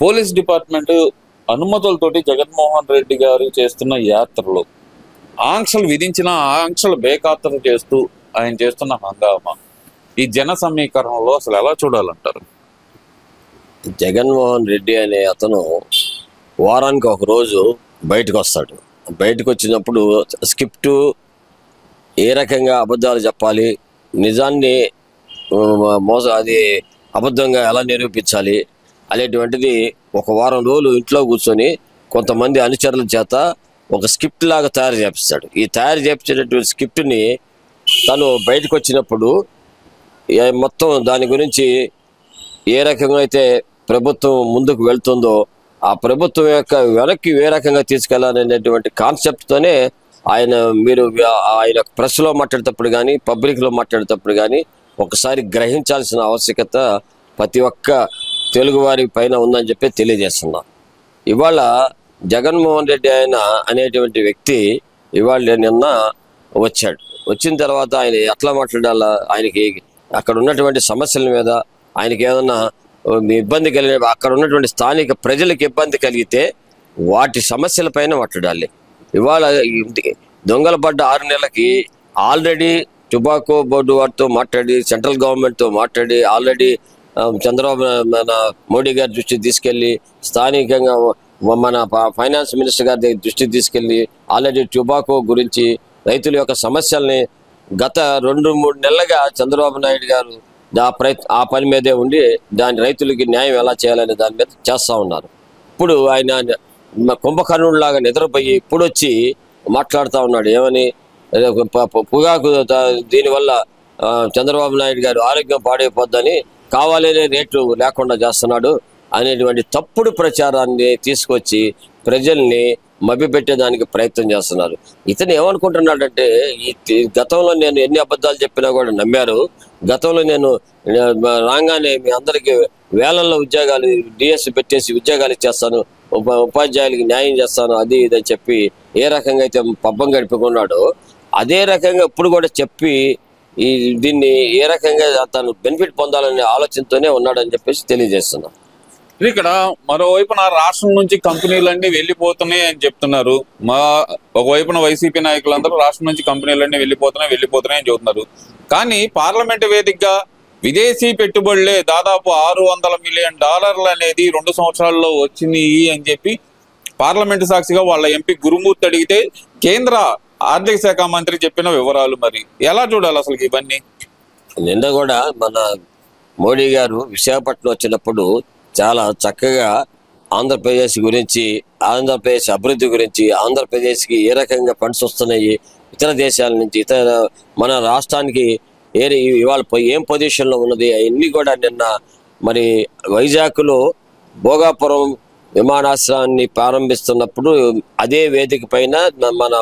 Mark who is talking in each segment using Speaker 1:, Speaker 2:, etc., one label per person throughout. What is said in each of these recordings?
Speaker 1: Police department అనుమతులతోటి Jaganmohan Reddy గారు చేస్తున్న యాత్రలో ఆంక్షలు విధించిన ఆంక్షలు బేఖాతరు చేస్తూ ఆయన చేస్తున్న హంగామా ఈ జన సమీకరణలో అసలు ఎలా చూడాలంటారు?
Speaker 2: జగన్మోహన్ రెడ్డి అనే అతను వారానికి ఒక రోజు బయటకు వస్తాడు. బయటకు వచ్చినప్పుడు స్క్రిప్టు ఏ రకంగా అబద్ధాలు చెప్పాలి, నిజాన్ని అది అబద్ధంగా ఎలా నిరూపించాలి అనేటువంటిది ఒక వారం రోజులు ఇంట్లో కూర్చొని కొంతమంది అనుచరుల చేత ఒక స్క్రిప్ట్ లాగా తయారు చేపిస్తాడు. ఈ తయారు చేపించేటటువంటి స్క్రిప్ట్ని తను బయటకు వచ్చినప్పుడు మొత్తం దాని గురించి ఏ రకంగా అయితే ప్రభుత్వం ముందుకు వెళ్తుందో ఆ ప్రభుత్వం యొక్క వెనక్కి ఏ రకంగా తీసుకెళ్లాలనేటువంటి కాన్సెప్ట్తోనే ఆయన ప్రెస్లో మాట్లాడేటప్పుడు కానీ పబ్లిక్లో మాట్లాడేటప్పుడు కానీ ఒకసారి గ్రహించాల్సిన ఆవశ్యకత ప్రతి ఒక్క తెలుగువారి పైన ఉందని చెప్పి తెలియజేస్తున్నా. ఇవాళ జగన్మోహన్ రెడ్డి అనేటువంటి వ్యక్తి ఇవాళ నిన్న వచ్చాడు. వచ్చిన తర్వాత ఆయన ఎట్లా మాట్లాడాలా, ఆయనకి అక్కడ ఉన్నటువంటి సమస్యల మీద ఆయనకి ఏదన్నా ఇబ్బంది కలిగిన అక్కడ ఉన్నటువంటి స్థానిక ప్రజలకు ఇబ్బంది కలిగితే వాటి సమస్యల పైన మాట్లాడాలి. ఇవాళ దొంగల పడ్డ 6 నెలలకి ఆల్రెడీ టొబాకో బోర్డు వారితో మాట్లాడి సెంట్రల్ గవర్నమెంట్తో మాట్లాడి ఆల్రెడీ చంద్రబాబు మోడీ గారి దృష్టికి తీసుకెళ్ళి స్థానికంగా మన ఫైనాన్స్ మినిస్టర్ గారి దృష్టికి తీసుకెళ్ళి ఆల్రెడీ టొబాకో గురించి రైతుల యొక్క సమస్యల్ని గత 2-3 నెలలుగా చంద్రబాబు నాయుడు గారు ఆ పని మీదే ఉండి దాని రైతులకి న్యాయం ఎలా చేయాలనే దాని మీద చేస్తూ ఉన్నారు. ఇప్పుడు ఆయన కుంభకర్ణుడిలాగా నిద్రపోయి ఇప్పుడు వచ్చి మాట్లాడుతూ ఉన్నాడు. ఏమని, పొగాకు దీనివల్ల చంద్రబాబు నాయుడు గారు ఆరోగ్యం పాడైపోద్దని కావాలనే రేట్లు లేకుండా చేస్తున్నాడు అనేటువంటి తప్పుడు ప్రచారాన్ని తీసుకొచ్చి ప్రజల్ని మభ్యపెట్టేదానికి ప్రయత్నం చేస్తున్నారు. ఇతను ఏమనుకుంటున్నాడంటే గతంలో నేను ఎన్ని అబద్ధాలు చెప్పినా కూడా నమ్మారు. గతంలో నేను రాగానే మీ అందరికీ వేలల్లో ఉద్యోగాలు డిఎస్సి పెట్టేసి ఉద్యోగాలు ఇచ్చేస్తాను, ఉపాధ్యాయులకి న్యాయం చేస్తాను, అది ఇదని చెప్పి ఏ రకంగా అయితే పబ్బం గడిపుకున్నాడో అదే రకంగా ఇప్పుడు కూడా చెప్పి దీన్ని ఏ రకంగా తను బెనిఫిట్ పొందాలనే ఆలోచనతోనే ఉన్నాడని చెప్పేసి తెలియజేస్తున్నాం.
Speaker 1: ఇక్కడ మరోవైపున రాష్ట్రం నుంచి కంపెనీలన్నీ వెళ్ళిపోతున్నాయి అని చెప్తున్నారు. ఒకవైపున వైసీపీ నాయకులందరూ రాష్ట్రం నుంచి కంపెనీలన్నీ వెళ్ళిపోతున్నాయి అని చెబుతున్నారు. కానీ పార్లమెంటు వేదికగా విదేశీ పెట్టుబడులే దాదాపు $600 మిలియన్ అనేది 2 సంవత్సరాల్లో వచ్చినాయి అని చెప్పి పార్లమెంటు సాక్షిగా వాళ్ళ ఎంపీ గురుమూర్తి అడిగితే కేంద్ర ఆర్థిక శాఖ మంత్రి చెప్పిన వివరాలు మరి ఎలా చూడాలి అసలు ఇవన్నీ?
Speaker 2: నిన్న కూడా మన మోడీ గారు విశాఖపట్నం వచ్చినప్పుడు చాలా చక్కగా ఆంధ్రప్రదేశ్ గురించి, ఆంధ్రప్రదేశ్ అభివృద్ధి గురించి, ఆంధ్రప్రదేశ్కి ఏ రకంగా ఫండ్స్ వస్తున్నాయి ఇతర దేశాల నుంచి, మన రాష్ట్రానికి ఇవాళ ఏం పొజిషన్లో ఉన్నది అవన్నీ కూడా నిన్న మరి వైజాగ్లో భోగాపురం విమానాశ్రయాన్ని ప్రారంభిస్తున్నప్పుడు అదే వేదిక పైన మన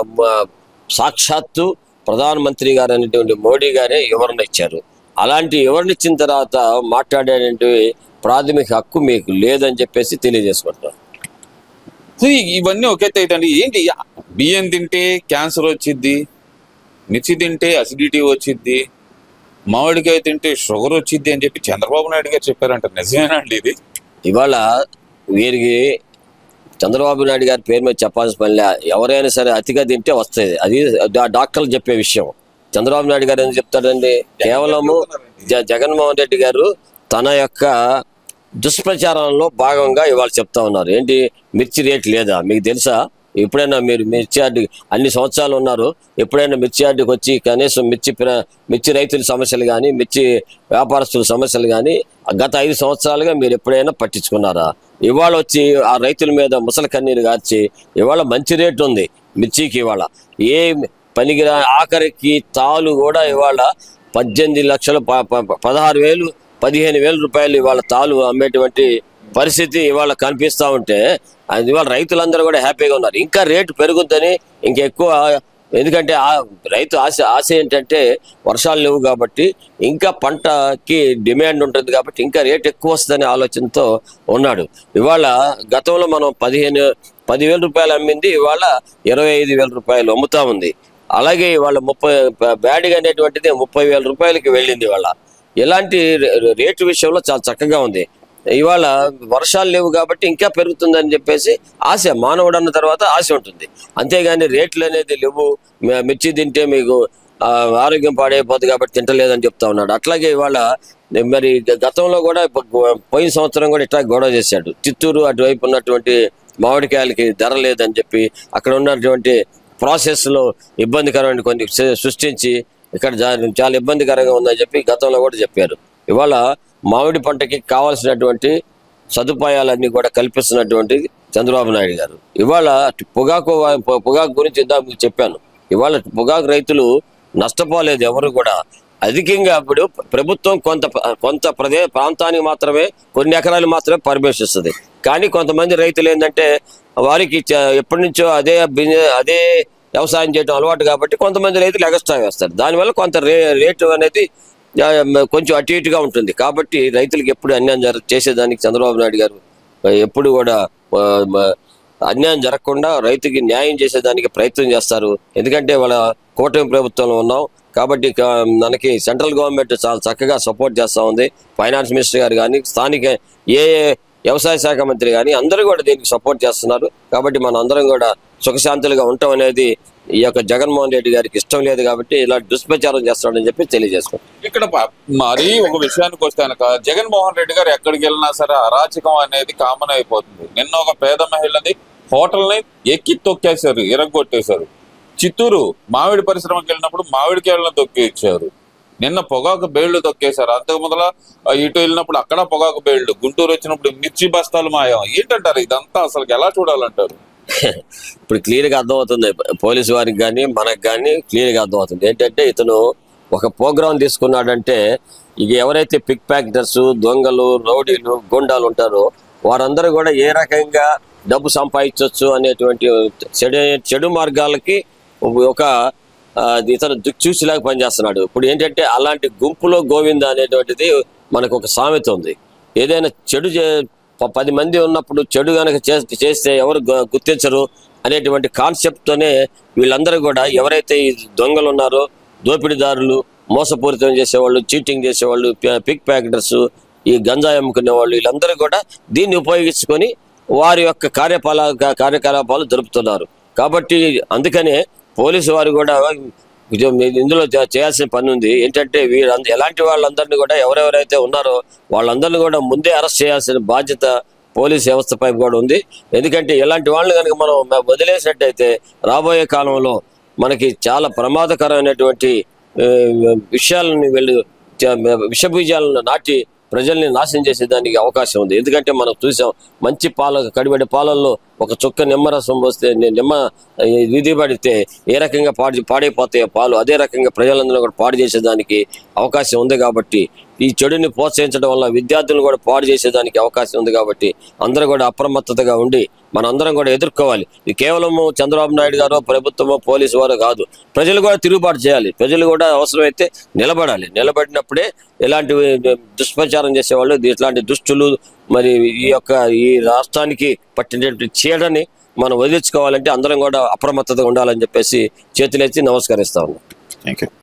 Speaker 2: సాక్షాత్తు ప్రధానమంత్రి గారు అనేటువంటి మోడీ గారే వివరణ ఇచ్చారు. అలాంటి వివరణ ఇచ్చిన తర్వాత మాట్లాడేటువంటి ప్రాథమిక హక్కు మీకు లేదని చెప్పేసి తెలియజేసుకుంటారు.
Speaker 1: ఇవన్నీ ఒకెత్తే ఏంటి, బియ్యం తింటే క్యాన్సర్ వచ్చిద్ది, మిర్చి తింటే అసిడిటీ వచ్చిద్ది, మామిడికాయ తింటే షుగర్ వచ్చిద్ది అని చెప్పి చంద్రబాబు నాయుడు గారు చెప్పారంట. నిజమేనండి ఇది?
Speaker 2: ఇవాళ వీరికి చంద్రబాబు నాయుడు గారి పేరు మీద చెప్పాల్సిన పనిలే. ఎవరైనా సరే అతిగా తింటే వస్తుంది, అది డాక్టర్లు చెప్పే విషయం. చంద్రబాబు నాయుడు గారు ఏం చెప్తాడండి, కేవలము జగన్మోహన్ రెడ్డి గారు తన యొక్క దుష్ప్రచారంలో భాగంగా ఇవాళ చెప్తా ఉన్నారు. ఏంటి, మిర్చి రేట్ లేదా మీకు తెలుసా? ఎప్పుడైనా మీరు మిర్చి యార్డు అన్ని సంవత్సరాలు ఉన్నారు, ఎప్పుడైనా మిర్చి యార్డుకి వచ్చి కనీసం మిర్చి రైతుల సమస్యలు కానీ మిర్చి వ్యాపారస్తుల సమస్యలు కానీ గత 5 సంవత్సరాలుగా మీరు ఎప్పుడైనా పట్టించుకున్నారా? ఇవాళ వచ్చి ఆ రైతుల మీద ముసలి కన్నీరు కార్చి ఇవాళ మంచి రేటు ఉంది మిర్చికి. ఇవాళ ఏ పనికిరా ఆఖరికి తాలు కూడా ఇవాళ 18 లక్షలు 16,000 15,000 రూపాయలు ఇవాళ తాలు అమ్మేటువంటి పరిస్థితి ఇవాళ కనిపిస్తూ ఉంటే అది ఇవాళ రైతులందరూ కూడా హ్యాపీగా ఉన్నారు. ఇంకా రేటు పెరుగుద్దని ఇంకెక్కువ, ఎందుకంటే రైతు ఆశ ఏంటంటే వర్షాలు లేవు కాబట్టి ఇంకా పంటకి డిమాండ్ ఉంటుంది కాబట్టి ఇంకా రేటు ఎక్కువ వస్తుందనే ఆలోచనతో ఉన్నాడు. ఇవాళ గతంలో మనం 10,000 రూపాయలు అమ్మింది ఇవాళ 25,000 రూపాయలు అమ్ముతా ఉంది. అలాగే ఇవాళ బ్యాడిగా అనేటువంటిది 30,000 రూపాయలకి వెళ్ళింది. ఇవాళ ఇలాంటి రేటు విషయంలో చాలా చక్కగా ఉంది. ఇవాళ వర్షాలు లేవు కాబట్టి ఇంకా పెరుగుతుందని చెప్పేసి ఆశ, మానవుడు అన్న తర్వాత ఆశ ఉంటుంది. అంతేగాని రేట్లు అనేది లేవు, మిర్చి తింటే మీకు ఆరోగ్యం పాడైపోతుంది కాబట్టి తింటలేదని చెప్తా ఉన్నాడు. అట్లాగే ఇవాళ మరి గతంలో కూడా పోయిన సంవత్సరం కూడా ఇట్లా గొడవ చేశాడు. చిత్తూరు అటువైపు ఉన్నటువంటి మామిడికాయలకి ధర లేదని చెప్పి అక్కడ ఉన్నటువంటి ప్రాసెస్లో ఇబ్బందికరమైన కొన్ని సృష్టించి ఇక్కడ చాలా ఇబ్బందికరంగా ఉందని చెప్పి గతంలో కూడా చెప్పారు. ఇవాళ మామిడి పంటకి కావాల్సినటువంటి సదుపాయాలన్నీ కూడా కల్పిస్తున్నటువంటి చంద్రబాబు నాయుడు గారు. ఇవాళ పొగాకు గురించి ఇందాక మీకు చెప్పాను. ఇవాళ పొగాకు రైతులు నష్టపోలేదు ఎవరు కూడా. అధికంగా ఇప్పుడు ప్రభుత్వం కొంత ప్రాంతానికి మాత్రమే, కొన్ని ఎకరాలు మాత్రమే పర్మిషన్ ఇస్తుంది. కానీ కొంతమంది రైతులు ఏంటంటే వారికి ఎప్పటి నుంచో అదే వ్యవసాయం చేయడం అలవాటు కాబట్టి కొంతమంది రైతులు ఎగస్ట్రా వేస్తారు. దానివల్ల కొంత రేటు అనేది కొంచెం అటు ఇటుగా ఉంటుంది. కాబట్టి రైతులకు ఎప్పుడు అన్యాయం చేసేదానికి చంద్రబాబు నాయుడు గారు ఎప్పుడు కూడా అన్యాయం జరగకుండా రైతుకి న్యాయం చేసేదానికి ప్రయత్నం చేస్తారు. ఎందుకంటే వాళ్ళ కూటమి ప్రభుత్వంలో ఉన్నాం కాబట్టి మనకి సెంట్రల్ గవర్నమెంట్ చాలా చక్కగా సపోర్ట్ చేస్తూ ఉంది. ఫైనాన్స్ మినిస్టర్ గారు కానీ, స్థానిక ఏ వ్యవసాయ శాఖ మంత్రి కానీ అందరూ కూడా దీనికి సపోర్ట్ చేస్తున్నారు. కాబట్టి మన అందరం కూడా సుఖశాంతులుగా ఉండటం అనేది ఈ యొక్క జగన్మోహన్ రెడ్డి గారికి ఇష్టం లేదు కాబట్టి ఇలా దుష్ప్రచారం చేస్తాడని చెప్పి తెలియజేసుకుంటాం.
Speaker 1: ఇక్కడ మరి ఒక విషయానికి వస్తే కనుక జగన్మోహన్ రెడ్డి గారు ఎక్కడికి వెళ్ళినా సరే అరాచకం అనేది కామన్ అయిపోతుంది. నిన్న ఒక పేద మహిళని హోటల్ని ఎక్కి తొక్కేశారు, ఇరగొట్టేశారు. చిత్తూరు మామిడి పరిశ్రమకి వెళ్ళినప్పుడు మామిడికాయలను తొక్కేచ్చారు. నిన్న పొగాకు బేళ్లు తొక్కేశారు. అంతకు మొదల ఇటు వెళ్ళినప్పుడు అక్కడ పొగాకు బేళ్లు, గుంటూరు వచ్చినప్పుడు మిర్చి బస్తాలు మాయం. ఏంటంటారు ఇదంతా, అసలు ఎలా చూడాలంటారు?
Speaker 2: ఇప్పుడు క్లియర్గా అర్థమవుతుంది పోలీసు వారికి కానీ మనకు కానీ క్లియర్గా అర్థమవుతుంది. ఏంటంటే ఇతను ఒక ప్రోగ్రాం తీసుకున్నాడంటే ఇక ఎవరైతే పిక్ ప్యాకెటర్స్, దొంగలు, రౌడీలు, గుండాలు ఉంటారో వారందరూ కూడా ఏ రకంగా డబ్బు సంపాదించవచ్చు అనేటువంటి చెడు మార్గాలకి ఒక ఇతను దిక్చూసిలాగా పనిచేస్తున్నాడు. ఇప్పుడు ఏంటంటే అలాంటి గుంపులో గోవింద అనేటువంటిది మనకు ఒక సామెత ఉంది. ఏదైనా చెడు 10 మంది ఉన్నప్పుడు చెడు కనుక చేస్తే ఎవరు గుర్తించరు అనేటువంటి కాన్సెప్ట్తోనే వీళ్ళందరూ కూడా ఎవరైతే ఈ దొంగలు ఉన్నారో, దోపిడీదారులు, మోసపూరితం చేసేవాళ్ళు, చీటింగ్ చేసేవాళ్ళు, పిక్ ప్యాకెటర్స్, ఈ గంజాయి అమ్ముకునే వాళ్ళు, వీళ్ళందరూ కూడా దీన్ని ఉపయోగించుకొని వారి యొక్క కార్యకలాపాలు జరుపుతున్నారు. కాబట్టి అందుకనే పోలీసు వారు కూడా ఇందులో చేయాల్సిన పని ఉంది. ఏంటంటే ఎలాంటి వాళ్ళందరినీ కూడా ఎవరెవరైతే ఉన్నారో వాళ్ళందరినీ కూడా ముందే అరెస్ట్ చేయాల్సిన బాధ్యత పోలీస్ వ్యవస్థపై కూడా ఉంది. ఎందుకంటే ఇలాంటి వాళ్ళని కనుక మనం వదిలేసినట్టయితే రాబోయే కాలంలో మనకి చాలా ప్రమాదకరమైనటువంటి విషయాలను వీళ్ళు విషబీజాలను నాటి ప్రజల్ని నాశనం చేసేదానికి అవకాశం ఉంది. ఎందుకంటే మనం చూసాం, మంచి కడిబడి పాలల్లో ఒక చుక్క నిమ్మరసం పోస్తే వీధి పడితే ఏ రకంగా పాడైపోతాయో పాలు, అదే రకంగా ప్రజలందరూ కూడా పాడు చేసేదానికి అవకాశం ఉంది. కాబట్టి ఈ చెడుని ప్రోత్సహించడం వల్ల విద్యార్థులను కూడా పాడు చేసేదానికి అవకాశం ఉంది. కాబట్టి అందరూ కూడా అప్రమత్తతగా ఉండి మనందరం కూడా ఎదుర్కోవాలి. ఇది కేవలము చంద్రబాబు నాయుడు గారు, ప్రభుత్వమో, పోలీసు వారు కాదు, ప్రజలు కూడా తిరుగుబాటు చేయాలి. ప్రజలు కూడా అవసరమైతే నిలబడాలి. నిలబడినప్పుడే ఇలాంటి దుష్ప్రచారం చేసేవాళ్ళు, ఇట్లాంటి దుష్టులు, మరి ఈ రాష్ట్రానికి పట్టినటువంటి చీడని మనం వదిలించుకోవాలంటే అందరం కూడా అప్రమత్తతగా ఉండాలని చెప్పేసి చేతులెత్తి నమస్కరిస్తా ఉన్నాం.
Speaker 1: Thank you.